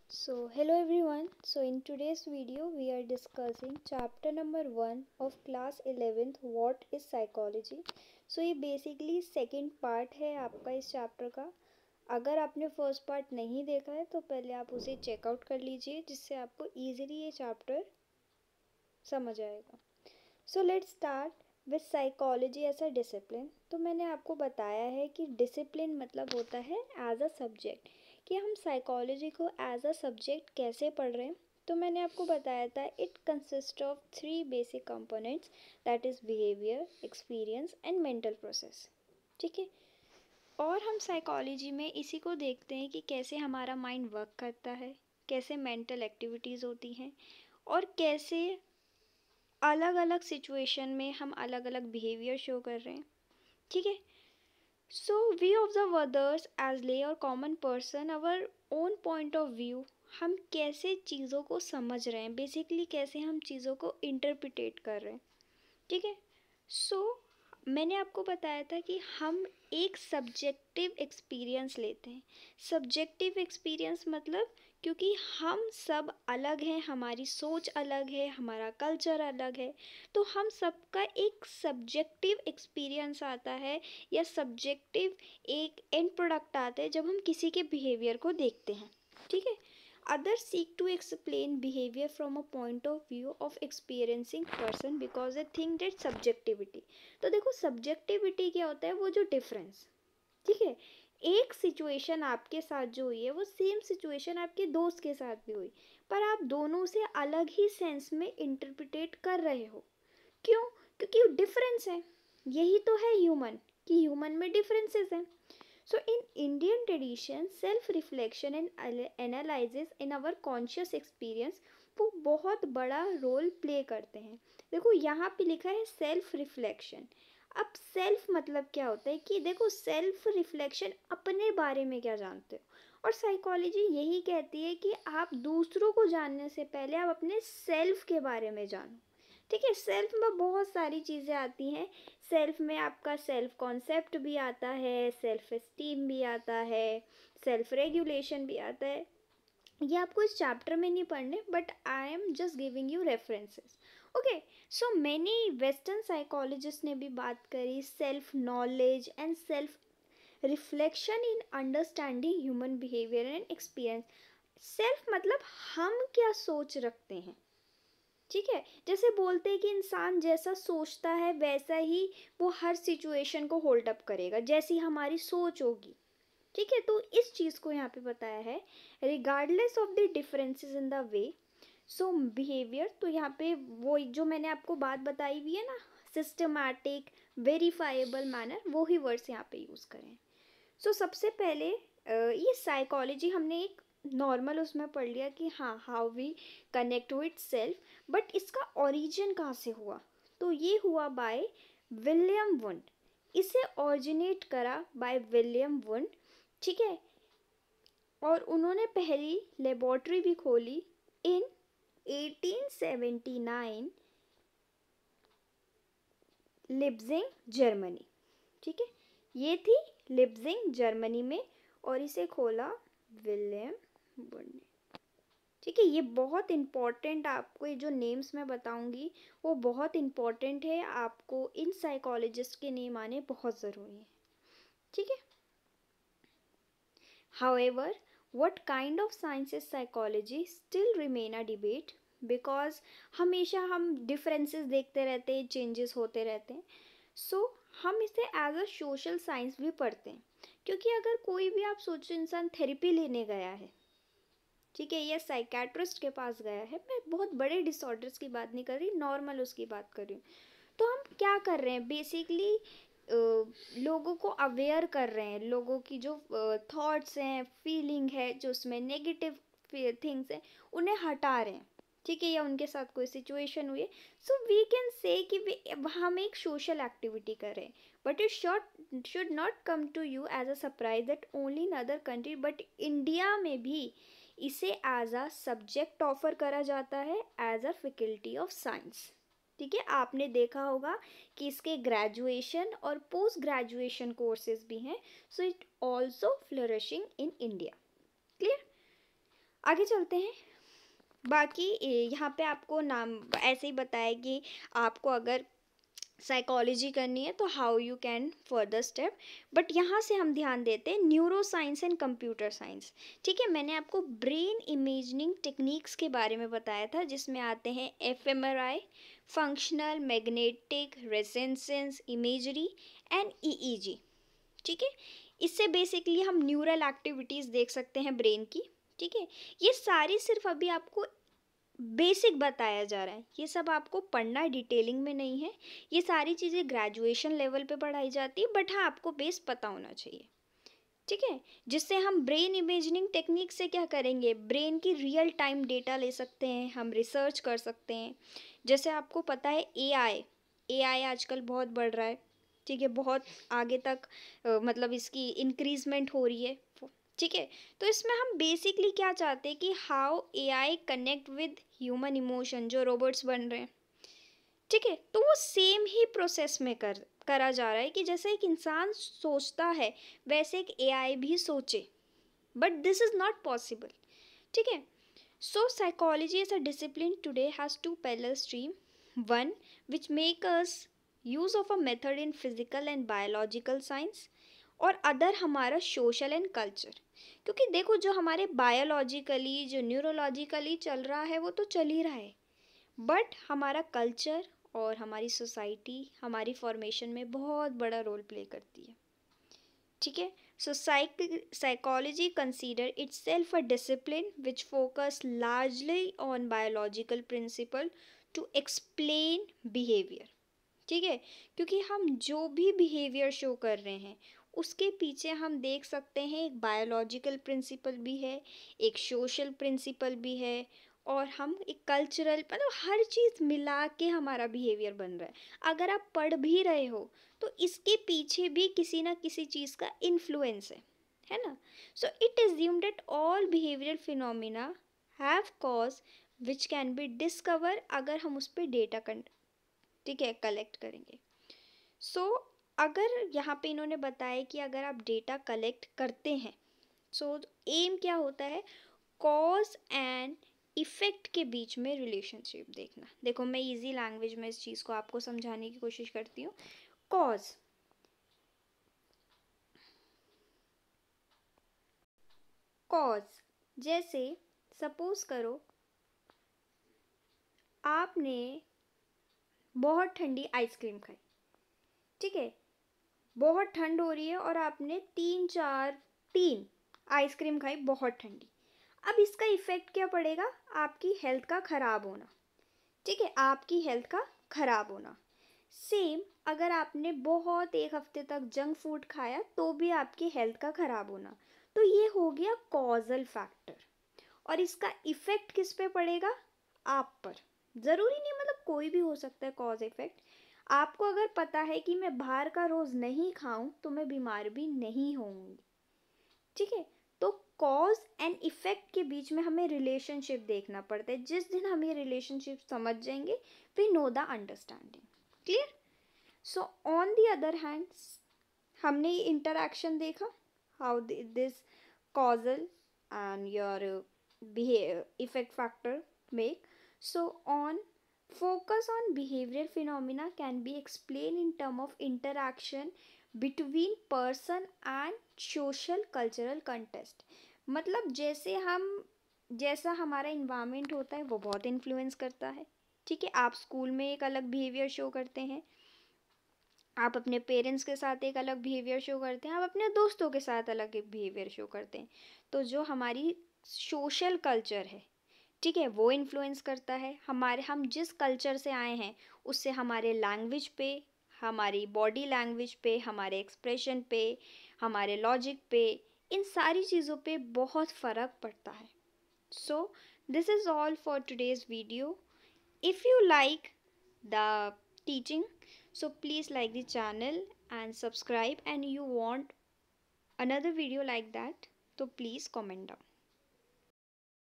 Hello everyone. In today's video, we are discussing chapter number 1 of class 11th, What is Psychology. ये basically second part है आपका इस chapter का. अगर आपने फर्स्ट पार्ट नहीं देखा है तो पहले आप उसे चेकआउट कर लीजिए, जिससे आपको ईजिली ये चैप्टर समझ आएगा. Let's start with psychology as a discipline. तो मैंने आपको बताया है कि डिसिप्लिन मतलब होता है एज अ सब्जेक्ट, कि हम साइकोलॉजी को एज अ सब्जेक्ट कैसे पढ़ रहे हैं. तो मैंने आपको बताया था it consist of three basic components, that is behaviour, experience and mental process. ठीक है. और हम साइकोलॉजी में इसी को देखते हैं कि कैसे हमारा माइंड वर्क करता है, कैसे मेंटल एक्टिविटीज़ होती हैं, और कैसे अलग अलग सिचुएशन में हम अलग अलग बिहेवियर शो कर रहे हैं. ठीक है. We observe others as lay और common person our own point of view. हम कैसे चीज़ों को समझ रहे हैं, बेसिकली कैसे हम चीज़ों को इंटरप्रिटेट कर रहे हैं. ठीक है. सो मैंने आपको बताया था कि हम एक सब्जेक्टिव एक्सपीरियंस लेते हैं. सब्जेक्टिव एक्सपीरियंस मतलब क्योंकि हम सब अलग हैं, हमारी सोच अलग है, हमारा कल्चर अलग है, तो हम सबका एक सब्जेक्टिव एक्सपीरियंस आता है या सब्जेक्टिव एक एंड प्रोडक्ट आता है जब हम किसी के बिहेवियर को देखते हैं. ठीक है. Others seek to explain behavior from a point of view of experiencing person because they think that subjectivity. तो देखो subjectivity क्या होता है, वो जो डिफरेंस. ठीक है. एक सिचुएशन आपके साथ जो हुई है वो सेम सिचुएशन आपके दोस्त के साथ भी हुई, पर आप दोनों से अलग ही सेंस में इंटरप्रिटेट कर रहे हो. क्यों? क्योंकि डिफरेंस है. यही तो है ह्यूमन, कि ह्यूमन में डिफरेंसेस हैं. In Indian tradition, self-reflection and analysis in our conscious experience वो बहुत बड़ा रोल प्ले करते हैं. देखो यहाँ पे लिखा है सेल्फ रिफ्लेक्शन. अब सेल्फ मतलब क्या होता है कि देखो सेल्फ रिफ्लेक्शन अपने बारे में क्या जानते हो, और साइकोलॉजी यही कहती है कि आप दूसरों को जानने से पहले आप अपने सेल्फ के बारे में जानो. ठीक है. सेल्फ में बहुत सारी चीज़ें आती हैं. सेल्फ में आपका सेल्फ कॉन्सेप्ट भी आता है, सेल्फ एस्टीम भी आता है, सेल्फ रेगुलेशन भी आता है. ये आपको इस चैप्टर में नहीं पढ़ने, but I am just giving you references. Okay. So many western psychologist ने भी बात करी self knowledge and self reflection in understanding human behaviour and experience. Self मतलब हम क्या सोच रखते हैं. ठीक है. जैसे बोलते हैं कि इंसान जैसा सोचता है वैसा ही वो हर सिचुएशन को होल्ड अप करेगा, जैसी हमारी सोच होगी. ठीक है. तो इस चीज़ को यहाँ पे बताया है regardless of the differences in the way. Behaviour, तो यहाँ पे वो जो मैंने आपको बात बताई हुई है ना, सिस्टमैटिक वेरीफाइबल मैनर, वो ही वर्ड्स यहाँ पे यूज़ करें. सबसे पहले ये साइकोलॉजी हमने एक नॉर्मल उसमें पढ़ लिया कि हाँ how we connect with self, but इसका ओरिजिन कहाँ से हुआ. तो ये हुआ बाय विलियम वुंड. इसे ओरिजिनेट करा बाय विलियम वुंड. ठीक है. और उन्होंने पहली लेबोरेटरी भी खोली इन 1879 लिप्जिंग जर्मनी. ठीक है. ये थी लिप्जिंग जर्मनी में, और इसे खोला विलियम वुंड ने. ठीक है. ये बहुत इम्पॉर्टेंट, आपको ये जो नेम्स मैं बताऊंगी वो बहुत इम्पॉर्टेंट है, आपको इन साइकोलॉजिस्ट के नेम आने बहुत ज़रूरी है. ठीक है. However what kind of science is psychology still remain a debate, because हमेशा हम डिफरेंसेस देखते रहते हैं, चेंजेस होते रहते हैं. हम इसे एज अ सोशल साइंस भी पढ़ते हैं, क्योंकि अगर कोई भी आप सोचो इंसान थेरेपी लेने गया है, ठीक है, या साइकेट्रिस्ट के पास गया है, मैं बहुत बड़े डिसऑर्डर्स की बात नहीं कर रही, नॉर्मल उसकी बात कर रही हूँ, तो हम क्या कर रहे हैं बेसिकली लोगों को अवेयर कर रहे हैं, लोगों की जो थॉट्स हैं, फीलिंग है, जो उसमें नेगेटिव थिंग्स हैं, उन्हें हटा रहे हैं. ठीक है. या उनके साथ कोई सिचुएशन हुई है, वी कैन से कि हम एक सोशल एक्टिविटी कर रहे हैं, but it should not come to you as a surprise that only in other country, but India में भी इसे एज अ सब्जेक्ट ऑफर करा जाता है as a faculty of science. ठीक है. आपने देखा होगा कि इसके ग्रेजुएशन और पोस्ट ग्रेजुएशन कोर्सेज भी हैं. It also flourishing in India. Clear. आगे चलते हैं। बाकी यहाँ पे आपको नाम ऐसे ही बताया कि आपको अगर साइकोलॉजी करनी है तो how you can further step, but यहाँ से हम ध्यान देते हैं neuro science and computer science. ठीक है, मैंने आपको ब्रेन इमेजिंग टेक्निक्स के बारे में बताया था, जिसमें आते हैं fMRI, functional magnetic resonance imagery and EEG. ठीक है, इससे बेसिकली हम न्यूरल एक्टिविटीज़ देख सकते हैं ब्रेन की। ठीक है, ये सारी सिर्फ अभी आपको बेसिक बताया जा रहा है, ये सब आपको पढ़ना डिटेलिंग में नहीं है। ये सारी चीज़ें ग्रेजुएशन लेवल पे पढ़ाई जाती है, बट हाँ आपको बेस पता होना चाहिए। ठीक है, जिससे हम ब्रेन इमेजिंग टेक्निक से क्या करेंगे, ब्रेन की रियल टाइम डेटा ले सकते हैं, हम रिसर्च कर सकते हैं। जैसे आपको पता है एआई आजकल बहुत बढ़ रहा है। ठीक है, बहुत आगे तक मतलब इसकी इंक्रीजमेंट हो रही है। ठीक है, तो इसमें हम बेसिकली क्या चाहते हैं कि how AI connect with human emotion, जो रोबोट्स बन रहे हैं। ठीक है, तो वो सेम ही प्रोसेस में करा जा रहा है कि जैसे एक इंसान सोचता है वैसे एक एआई भी सोचे, but this is not possible. ठीक है, so psychology as a discipline today has two parallel stream, one which make us use of a method in physical and biological science, और अदर हमारा सोशल एंड कल्चर। क्योंकि देखो, जो हमारे biologically जो neurologically चल रहा है वो तो चल ही रहा है, बट हमारा कल्चर और हमारी सोसाइटी हमारी फॉर्मेशन में बहुत बड़ा रोल प्ले करती है। ठीक है, so psychology consider itself a discipline which focus largely on biological principle to explain behaviour. ठीक है, क्योंकि हम जो भी बिहेवियर शो कर रहे हैं उसके पीछे हम देख सकते हैं एक बायोलॉजिकल प्रिंसिपल भी है, एक सोशल प्रिंसिपल भी है, और हम एक कल्चरल, मतलब हर चीज़ मिला के हमारा बिहेवियर बन रहा है। अगर आप पढ़ भी रहे हो तो इसके पीछे भी किसी ना किसी चीज़ का इन्फ्लुएंस है ना। So it assume that all behavioural phenomena have cause which can be discover, अगर हम उस पर डेटा, ठीक है, कलेक्ट करेंगे। सो अगर यहाँ पे इन्होंने बताया कि अगर आप डेटा कलेक्ट करते हैं, सो एम क्या होता है, कॉज एंड इफेक्ट के बीच में रिलेशनशिप देखना। देखो, मैं इजी लैंग्वेज में इस चीज़ को आपको समझाने की कोशिश करती हूँ। कॉज, कॉज जैसे सपोज करो आपने बहुत ठंडी आइसक्रीम खाई। ठीक है, बहुत ठंड हो रही है और आपने तीन आइसक्रीम खाई बहुत ठंडी। अब इसका इफेक्ट क्या पड़ेगा, आपकी हेल्थ का खराब होना। ठीक है, आपकी हेल्थ का खराब होना। सेम अगर आपने बहुत एक हफ्ते तक जंक फूड खाया तो भी आपकी हेल्थ का खराब होना। तो ये हो गया कॉजल फैक्टर, और इसका इफेक्ट किस पे पड़ेगा, आप पर। ज़रूरी नहीं, मतलब कोई भी हो सकता है कॉज इफेक्ट। आपको अगर पता है कि मैं बाहर का रोज़ नहीं खाऊं तो मैं बीमार भी नहीं होंगी। ठीक है, तो कॉज एंड इफेक्ट के बीच में हमें रिलेशनशिप देखना पड़ता है। जिस दिन हम ये रिलेशनशिप समझ जाएंगे, we know the understanding. Clear. So on the other hand, हमने ये इंटरैक्शन देखा, how this causal and your effect factor make. So on focus on behavioral phenomena can be explained in term of interaction between person and social cultural context। मतलब जैसा हमारा environment होता है वो बहुत इन्फ्लुएंस करता है। ठीक है, आप स्कूल में एक अलग बिहेवियर शो करते हैं, आप अपने पेरेंट्स के साथ एक अलग बिहेवियर शो करते हैं, आप अपने दोस्तों के साथ अलग एक बिहेवियर शो करते हैं। तो जो हमारी सोशल कल्चर है, ठीक है, वो इन्फ्लुएंस करता है। हम जिस कल्चर से आए हैं उससे हमारे लैंग्वेज पे, हमारी बॉडी लैंग्वेज पे, हमारे एक्सप्रेशन पे, हमारे लॉजिक पे, इन सारी चीज़ों पे बहुत फ़र्क पड़ता है। So this is all for today's video. If you like the teaching, so please like the channel and subscribe, and you want another video like that, so please comment down.